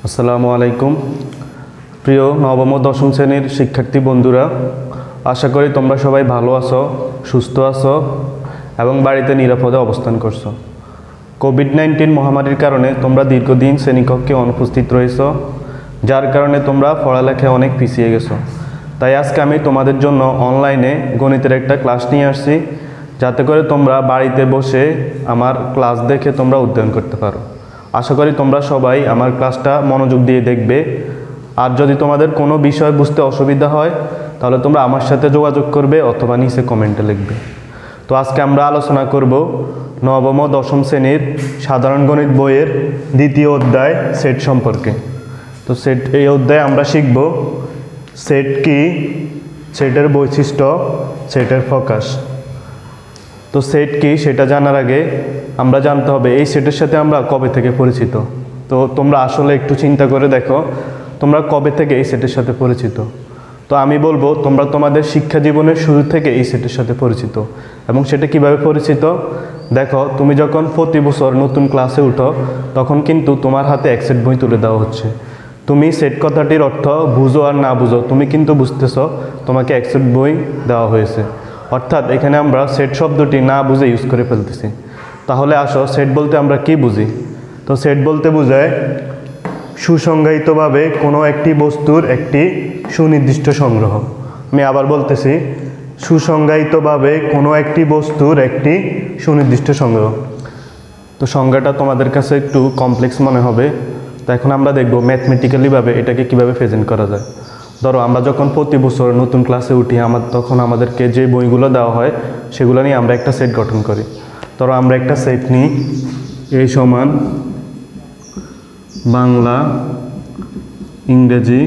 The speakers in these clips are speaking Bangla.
আসসালামু আলাইকুম। প্রিয় নবম ও দশম শ্রেণীর শিক্ষার্থী বন্ধুরা, আশা করি তোমরা সবাই ভালো আছো, সুস্থ আছো এবং বাড়িতে নিরাপদে অবস্থান করছো। কোভিড-19 মহামারীর কারণে তোমরা দীর্ঘদিন শ্রেণীকক্ষে অনুপস্থিত রয়েছো, যার কারণে তোমরা পড়ালেখায় অনেক পিছিয়ে গেছো। তাই আজকে আমি তোমাদের জন্য অনলাইনে গণিতের একটা ক্লাস নিয়ে আসছি, যাতে করে তোমরা বাড়িতে বসে আমার ক্লাস দেখে তোমরা অধ্যয়ন করতে পারো। আশা করি তোমরা সবাই আমার ক্লাসটা মনোযোগ দিয়ে দেখবে। আর যদি তোমাদের কোনো বিষয় বুঝতে অসুবিধা হয় তাহলে তোমরা আমার সাথে যোগাযোগ করবে অথবা নিচে কমেন্টে লিখবে। তো আজকে আমরা আলোচনা করব নবম ও দশম শ্রেণীর সাধারণ গণিত বইয়ের দ্বিতীয় অধ্যায় সেট সম্পর্কে। তো এই অধ্যায়ে আমরা শিখব সেট কি, সেটের বৈশিষ্ট্য, সেটের ফোকাস। তো সেট কি সেটা জানার আগে আমরা জানতে হবে এই সেটের সাথে আমরা কবে থেকে পরিচিত। তো তোমরা আসলে একটু চিন্তা করে দেখো, তোমরা কবে থেকে এই সেটের সাথে পরিচিত। তো আমি বলবো তোমরা তোমাদের শিক্ষা জীবনের শুরু থেকে এই সেটের সাথে পরিচিত। এবং সেটা কিভাবে পরিচিত দেখো, তুমি যখন প্রতি বছর নতুন ক্লাসে উঠো তখন কিন্তু তোমার হাতে এক সেট বই তুলে দেওয়া হচ্ছে। তুমি সেট কথাটির অর্থ বুঝো আর না বুঝো, তুমি কিন্তু বুঝতেছ তোমাকে এক সেট বই দেওয়া হয়েছে। অর্থাৎ এখানে আমরা সেট শব্দটি না বুঝে ইউজ করে ফেলতেছি। তাহলে আসো সেট বলতে আমরা কি বুঝি। তো সেট বলতে বোঝায় সুসংজ্ঞায়িতভাবে কোনো একটি বস্তুর একটি সুনির্দিষ্ট সংগ্রহ। আমি আবার বলতেছি, সুসংজ্ঞায়িতভাবে কোনো একটি বস্তুর একটি সুনির্দিষ্ট সংগ্রহ। তো সংজ্ঞাটা তোমাদের কাছে একটু কমপ্লেক্স মনে হবে। তো এখন আমরা দেখব ম্যাথমেটিক্যালিভাবে এটাকে কিভাবে প্রেজেন্ট করা যায়। ধরো আমরা যখন প্রতি বছর নতুন ক্লাসে উঠি তখন আমাদেরকে যে বইগুলো দেওয়া হয় সেগুলো নিয়ে আমরা একটা সেট গঠন করি। ধরো আমরা একটা সেট নিই, এ সমান বাংলা, ইংরেজি,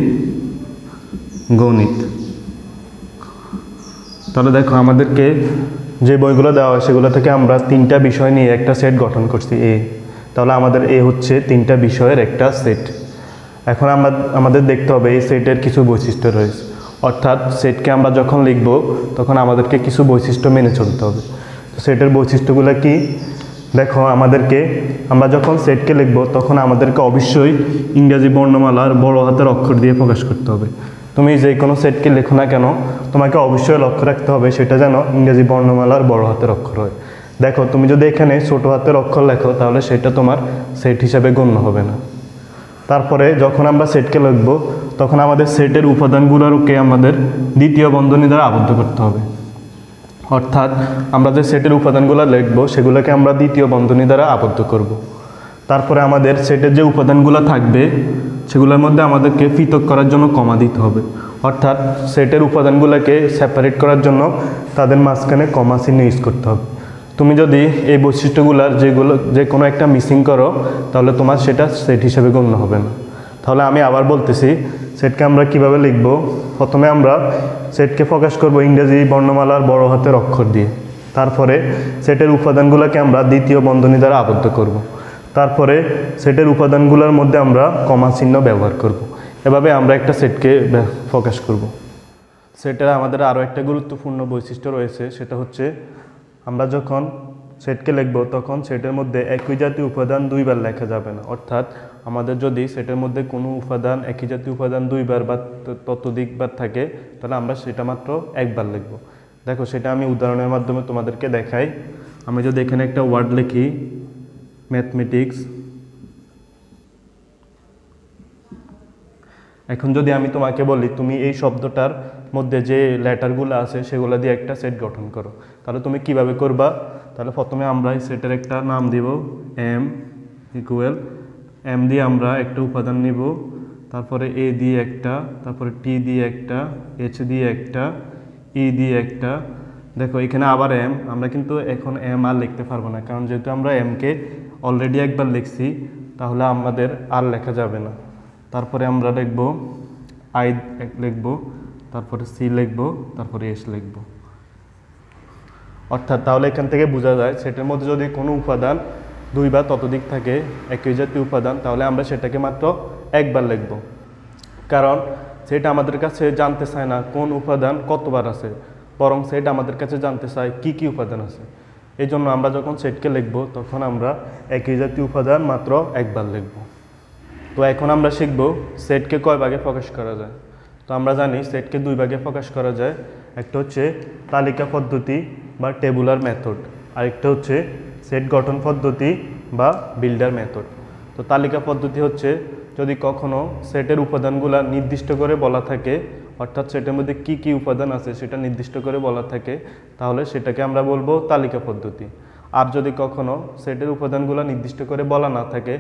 গণিত। তাহলে দেখো আমাদেরকে যে বইগুলো দেওয়া হয় সেগুলো থেকে আমরা তিনটা বিষয় নিয়ে একটা সেট গঠন করছি এ। তাহলে আমাদের এ হচ্ছে তিনটা বিষয়ের একটা সেট। এখন আমাদের দেখতে হবে এই সেটের কিছু বৈশিষ্ট্য রয়েছে। অর্থাৎ সেটকে আমরা যখন লিখব তখন আমাদেরকে কিছু বৈশিষ্ট্য মেনে চলতে হবে। তো সেটের বৈশিষ্ট্যগুলো কি দেখো, আমরা যখন সেটকে লিখব তখন আমাদেরকে অবশ্যই ইংরেজি বর্ণমালার বড় হাতের অক্ষর দিয়ে প্রকাশ করতে হবে। তুমি যে কোনো সেটকে লেখো না কেন তোমাকে অবশ্যই লক্ষ্য রাখতে হবে সেটা যেন ইংরেজি বর্ণমালার বড় হাতের অক্ষর হয়। দেখো তুমি যদি এখানে ছোট হাতের অক্ষর লেখো তাহলে সেটা তোমার সেট হিসাবে গণ্য হবে না। তারপরে যখন আমরা সেটকে লিখব তখন আমাদের সেটের উপাদানগুলোকে আমাদের দ্বিতীয় বন্ধনী দ্বারা আবদ্ধ করতে হবে। অর্থাৎ আমরা যে সেটের উপাদানগুলো লিখব সেগুলোকে আমরা দ্বিতীয় বন্ধনী দ্বারা আবদ্ধ করব। তারপরে আমাদের সেটের যে উপাদানগুলো থাকবে সেগুলোর মধ্যে আমাদেরকে পৃথক করার জন্য কমা দিতে হবে। অর্থাৎ সেটের উপাদানগুলোকে সেপারেট করার জন্য তাদের মাঝখানে কমা চিহ্ন ইউজ করতে হবে। তুমি যদি এই বৈশিষ্ট্যগুলোর যে কোনো একটা মিসিং করো তাহলে তোমার সেটা সেট হিসেবে গণ্য হবে না। তাহলে আমি আবার বলতেছি, সেটকে আমরা কিভাবে লিখব। প্রথমে আমরা সেটকে প্রকাশ করব ইংরেজি বর্ণমালার বড় হাতের অক্ষর দিয়ে। তারপরে সেটের উপাদানগুলোকে আমরা দ্বিতীয় বন্ধনী দ্বারা আবদ্ধ করব। তারপরে সেটের উপাদানগুলোর মধ্যে আমরা কমা চিহ্ন ব্যবহার করব। এভাবে আমরা একটা সেটকে প্রকাশ করব। সেটের আমাদের আরও একটা গুরুত্বপূর্ণ বৈশিষ্ট্য রয়েছে, সেটা হচ্ছে আমরা যখন সেটকে লিখব তখন সেটের মধ্যে একই জাতীয় উপাদান দুইবার লেখা যাবে না। অর্থাৎ আমাদের যদি সেটের মধ্যে কোনো উপাদান একই জাতীয় উপাদান দুইবার বা ততোধিকবার থাকে তাহলে আমরা সেটা মাত্র একবার লিখব। দেখো সেটা আমি উদাহরণের মাধ্যমে তোমাদেরকে দেখাই। আমি যদি এখানে একটা ওয়ার্ড লিখি ম্যাথমেটিক্স, এখন যদি আমি তোমাকে বলি তুমি এই শব্দটার মধ্যে যে লেটারগুলো আছে সেগুলো দিয়ে একটা সেট গঠন করো, তাহলে তুমি কিভাবে করবা। তাহলে প্রথমে আমরা এই সেটের একটা নাম দিব এম ইকুয়াল, এম দিয়ে আমরা একটা উপাদান নিব, তারপরে এ দিয়ে একটা, তারপরে টি দিয়ে একটা, এইচ দিয়ে একটা, ই দিয়ে একটা। দেখো এখানে আবার এম, আমরা কিন্তু এখন এম আর লিখতে পারবো না, কারণ যেহেতু আমরা এমকে অলরেডি একবার লিখছি তাহলে আমাদের আর লেখা যাবে না। তারপরে আমরা লিখব আই লিখব, তারপরে সি লিখব, তারপরে এস লিখব। অর্থাৎ তাহলে এখান থেকে বোঝা যায় সেটার মধ্যে যদি কোনো উপাদান দুই বা ততোধিক থাকে একই জাতীয় উপাদান তাহলে আমরা সেটাকে মাত্র একবার লিখব। কারণ সেটা আমাদের কাছে জানতে চায় না কোন উপাদান কতবার আছে, বরং সেটা আমাদের কাছে জানতে চায় কি কি উপাদান আছে। এই জন্য আমরা যখন সেটকে লিখব তখন আমরা একই জাতীয় উপাদান মাত্র একবার লিখব। তো এখন আমরা শিখব সেটকে কয় ভাগে প্রকাশ করা যায়। তো আমরা জানি সেটকে দুই ভাগে প্রকাশ করা যায়, একটা হচ্ছে তালিকা পদ্ধতি বা টেবুলার মেথড, আরেকটা হচ্ছে সেট গঠন পদ্ধতি বা বিল্ডার মেথড। তো তালিকা পদ্ধতি হচ্ছে যদি কখনো সেটের উপাদানগুলো নির্দিষ্ট করে বলা থাকে, অর্থাৎ সেটের মধ্যে কি কি উপাদান আছে সেটা নির্দিষ্ট করে বলা থাকে, তাহলে সেটাকে আমরা বলবো তালিকা পদ্ধতি। আর যদি কখনো সেটের উপাদানগুলো নির্দিষ্ট করে বলা না থাকে,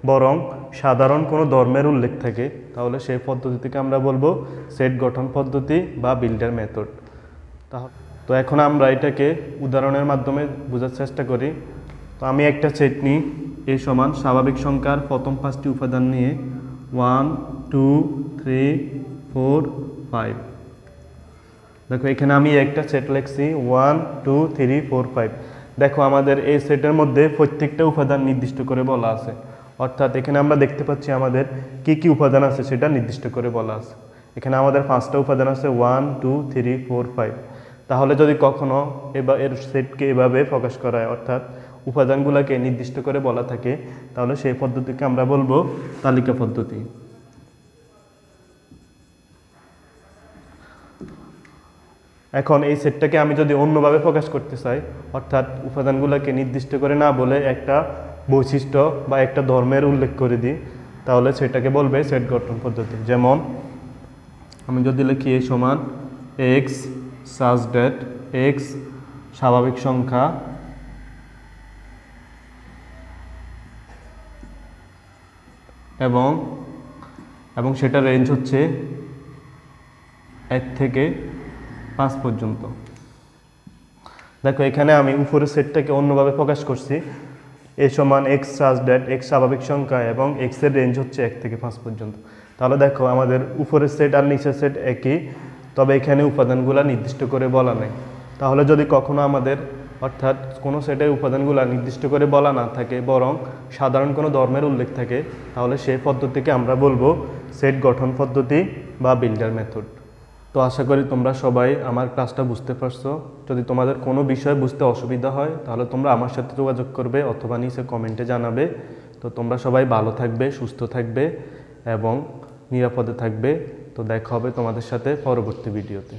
বরং সাধারণ কোনো ধর্মের উল্লেখ থাকে, তাহলে সেই পদ্ধতিকে আমরা বলবো সেট গঠন পদ্ধতি বা বিল্ডার মেথড। তো এখন আমরা এটাকে উদাহরণের মাধ্যমে বোঝার চেষ্টা করি। তো আমি একটা সেট নিই, এ সমান স্বাভাবিক সংখ্যার প্রথম 5টি উপাদান নিয়ে 1 2 3 4 5। দেখো এখানে আমি একটা সেট লিখছি 1 2 3 4 5। দেখো আমাদের এই সেটের মধ্যে প্রত্যেকটা উপাদান নির্দিষ্ট করে বলা আছে, অর্থাৎ এখানে আমরা দেখতে পাচ্ছি আমাদের কি কি উপাদান আছে সেটা নির্দিষ্ট করে বলা আছে। এখানে আমাদের 5টা উপাদান আছে 1 2 3 4 5। তাহলে যদি কখনো এর সেটকে এভাবে প্রকাশ করা হয়, অর্থাৎ উপাদানগুলোকে নির্দিষ্ট করে বলা থাকে, তাহলে সেই পদ্ধতিকে আমরা বলবো তালিকা পদ্ধতি। এখন এই সেটটাকে আমি যদি অন্যভাবে প্রকাশ করতে চাই, অর্থাৎ উপাদানগুলোকে নির্দিষ্ট করে না বলে একটা বৈশিষ্ট্য বা একটা ধর্মের উল্লেখ করে দিই, তাহলে সেটাকে বলবে সেট গঠন পদ্ধতি। যেমন আমি যদি লিখি এ সমান এক্স সাচ দ্যাট এক্স স্বাভাবিক সংখ্যা এবং সেটা রেঞ্জ হচ্ছে 1 থেকে 5 পর্যন্ত। দেখো এখানে আমি উপরের সেটটাকে অন্যভাবে প্রকাশ করছি, এ সমান এক্স সাচ দ্যাট এক্স স্বাভাবিক সংখ্যা এবং এক্স এর রেঞ্জ হচ্ছে 1 থেকে 5 পর্যন্ত। তাহলে দেখো আমাদের উপরের সেট আর নিচের সেট একই, তবে এখানে উপাদানগুলো নির্দিষ্ট করে বলা নেই। তাহলে যদি কখনো আমাদের অর্থাৎ কোনো সেটের উপাদানগুলো নির্দিষ্ট করে বলা না থাকে, বরং সাধারণ কোনো ধর্মের উল্লেখ থাকে, তাহলে সেই পদ্ধতিকে আমরা বলবো সেট গঠন পদ্ধতি বা বিল্ডার মেথড। তো আশা করি তোমরা সবাই আমার ক্লাসটা বুঝতে পারছো। যদি তোমাদের কোনো বিষয় বুঝতে অসুবিধা হয়, তাহলে তোমরা আমার সাথে যোগাযোগ করবে অথবা নিচে কমেন্টে জানাবে। তো তোমরা সবাই ভালো থাকবে, সুস্থ থাকবে এবং নিরাপদে থাকবে। তো দেখা হবে তোমাদের সাথে পরবর্তী ভিডিওতে।